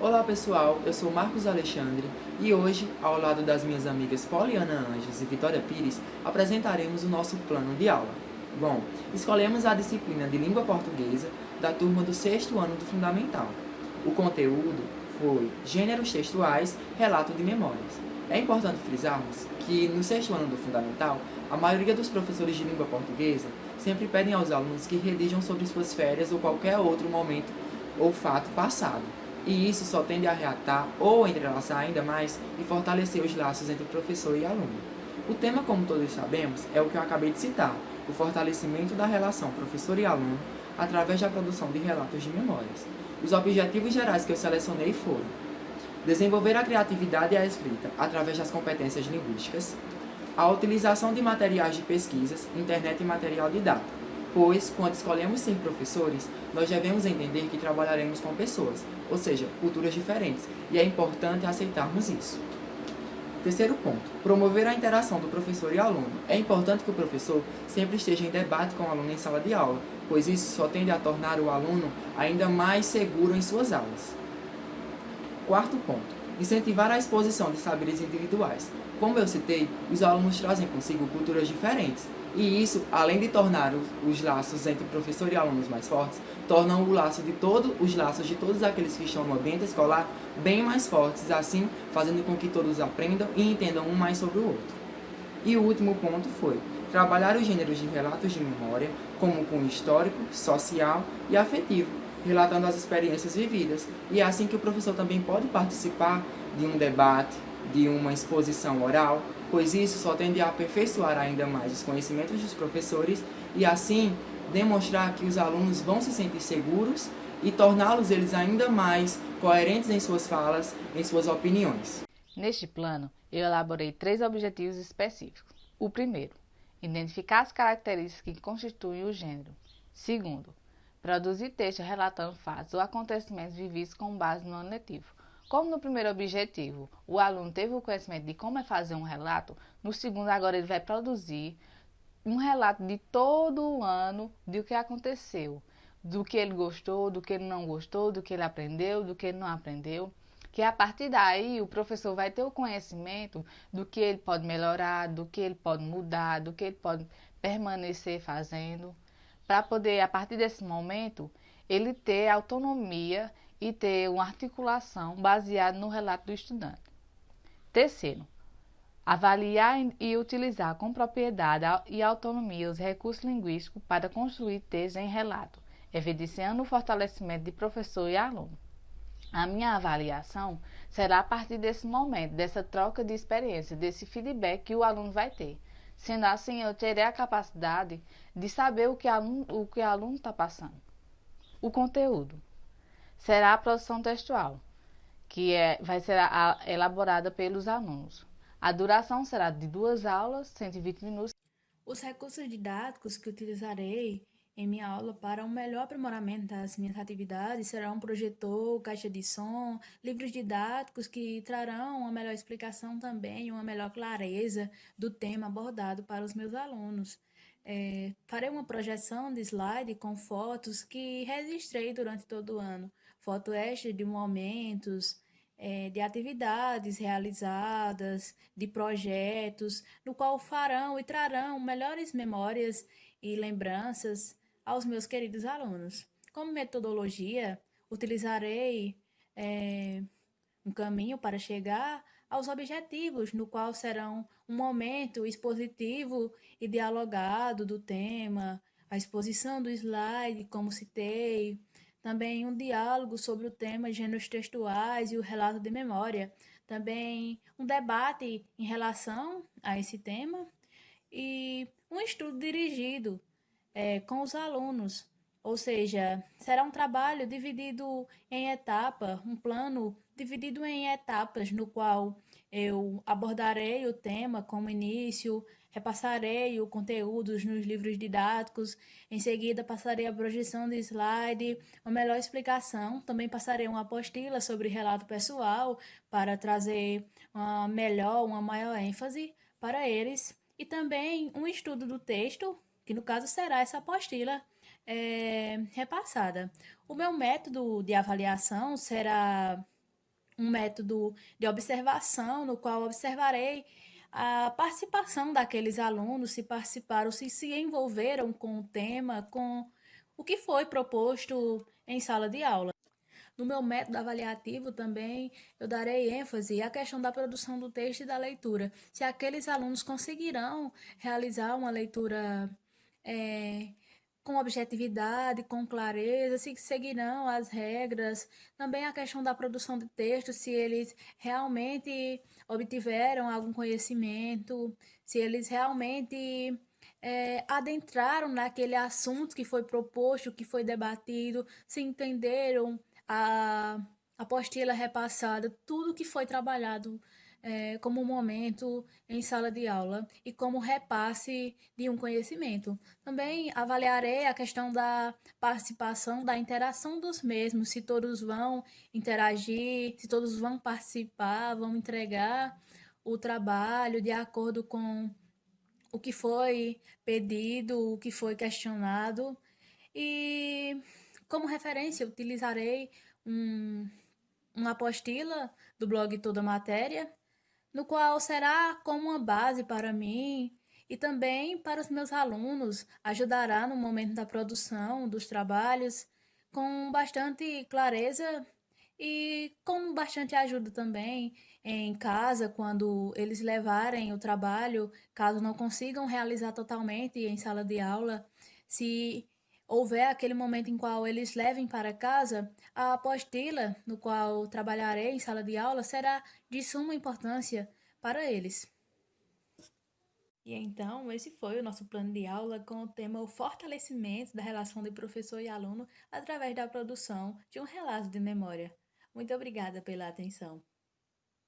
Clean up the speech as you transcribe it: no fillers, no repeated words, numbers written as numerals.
Olá pessoal, eu sou Marcos Alexandre e hoje, ao lado das minhas amigas Poliana Anjos e Vitória Pires, apresentaremos o nosso plano de aula. Bom, escolhemos a disciplina de Língua Portuguesa da turma do 6º ano do Fundamental. O conteúdo foi Gêneros Textuais, Relato de Memórias. É importante frisarmos que no 6º ano do Fundamental, a maioria dos professores de língua portuguesa sempre pedem aos alunos que redijam sobre suas férias ou qualquer outro momento ou fato passado. E isso só tende a reatar ou entrelaçar ainda mais e fortalecer os laços entre professor e aluno. O tema, como todos sabemos, é o que eu acabei de citar, o fortalecimento da relação professor e aluno através da produção de relatos de memórias. Os objetivos gerais que eu selecionei foram desenvolver a criatividade e a escrita através das competências linguísticas, a utilização de materiais de pesquisas, internet e material didático, pois, quando escolhemos ser professores, nós devemos entender que trabalharemos com pessoas, ou seja, culturas diferentes, e é importante aceitarmos isso. Terceiro ponto, promover a interação do professor e aluno. É importante que o professor sempre esteja em debate com o aluno em sala de aula, pois isso só tende a tornar o aluno ainda mais seguro em suas aulas. Quarto ponto, incentivar a exposição de saberes individuais. Como eu citei, os alunos trazem consigo culturas diferentes, e isso, além de tornar os laços entre professor e alunos mais fortes, tornam os laços de todos aqueles que estão no ambiente escolar bem mais fortes, assim fazendo com que todos aprendam e entendam um mais sobre o outro. E o último ponto foi trabalhar os gêneros de relatos de memória como cunho histórico, social e afetivo, relatando as experiências vividas. E é assim que o professor também pode participar de um debate, de uma exposição oral, pois isso só tende a aperfeiçoar ainda mais os conhecimentos dos professores e assim demonstrar que os alunos vão se sentir seguros e torná-los eles ainda mais coerentes em suas falas, em suas opiniões. Neste plano, eu elaborei 3 objetivos específicos. O primeiro, identificar as características que constituem o gênero. Segundo, produzir texto relatando fatos ou acontecimentos vividos com base no ano letivo. Como no primeiro objetivo, o aluno teve o conhecimento de como é fazer um relato, no segundo agora ele vai produzir um relato de todo o ano de o que aconteceu, do que ele gostou, do que ele não gostou, do que ele aprendeu, do que ele não aprendeu, que a partir daí o professor vai ter o conhecimento do que ele pode melhorar, do que ele pode mudar, do que ele pode permanecer fazendo, para poder, a partir desse momento, ele ter autonomia e ter uma articulação baseada no relato do estudante. Terceiro, avaliar e utilizar com propriedade e autonomia os recursos linguísticos para construir textos em relato, evidenciando o fortalecimento de professor e aluno. A minha avaliação será a partir desse momento, dessa troca de experiência, desse feedback que o aluno vai ter. Sendo assim, eu terei a capacidade de saber o que o aluno está passando. O conteúdo será a produção textual, que vai ser elaborada pelos alunos. A duração será de 2 aulas, 120 minutos. Os recursos didáticos que utilizarei em minha aula para um melhor aprimoramento das minhas atividades serão um projetor, caixa de som, livros didáticos que trarão uma melhor explicação também, uma melhor clareza do tema abordado para os meus alunos. Farei uma projeção de slide com fotos que registrei durante todo o ano, foto extra de momentos, de atividades realizadas, de projetos, no qual farão e trarão melhores memórias e lembranças aos meus queridos alunos. Como metodologia, utilizarei um caminho para chegar aos objetivos, no qual serão um momento expositivo e dialogado do tema, a exposição do slide, como citei, também um diálogo sobre o tema gêneros textuais e o relato de memória, também um debate em relação a esse tema e um estudo dirigido com os alunos, ou seja, será um trabalho dividido em etapa, um plano dividido em etapas, no qual eu abordarei o tema como início, repassarei o conteúdo nos livros didáticos, em seguida passarei a projeção de slide, uma melhor explicação, também passarei uma apostila sobre relato pessoal para trazer uma maior ênfase para eles, e também um estudo do texto, que no caso será essa apostila repassada. O meu método de avaliação será um método de observação, no qual observarei a participação daqueles alunos, se participaram, se envolveram com o tema, com o que foi proposto em sala de aula. No meu método avaliativo também, eu darei ênfase à questão da produção do texto e da leitura. Se aqueles alunos conseguirão realizar uma leitura com objetividade, com clareza, se seguirão as regras. Também a questão da produção de texto, se eles realmente obtiveram algum conhecimento, se eles realmente adentraram naquele assunto que foi proposto, que foi debatido, se entenderam a apostila repassada, tudo que foi trabalhado como momento em sala de aula e como repasse de um conhecimento. Também avaliarei a questão da participação, da interação dos mesmos, se todos vão interagir, se todos vão participar, vão entregar o trabalho de acordo com o que foi pedido, o que foi questionado. E como referência, utilizarei um, uma apostila do blog Toda Matéria, no qual será como uma base para mim e também para os meus alunos, ajudará no momento da produção dos trabalhos com bastante clareza e com bastante ajuda também em casa, quando eles levarem o trabalho, caso não consigam realizar totalmente em sala de aula, se houver aquele momento em qual eles levem para casa, a apostila no qual trabalharei em sala de aula será de suma importância para eles. E então, esse foi o nosso plano de aula com o tema o fortalecimento da relação de professor e aluno através da produção de um relato de memória. Muito obrigada pela atenção.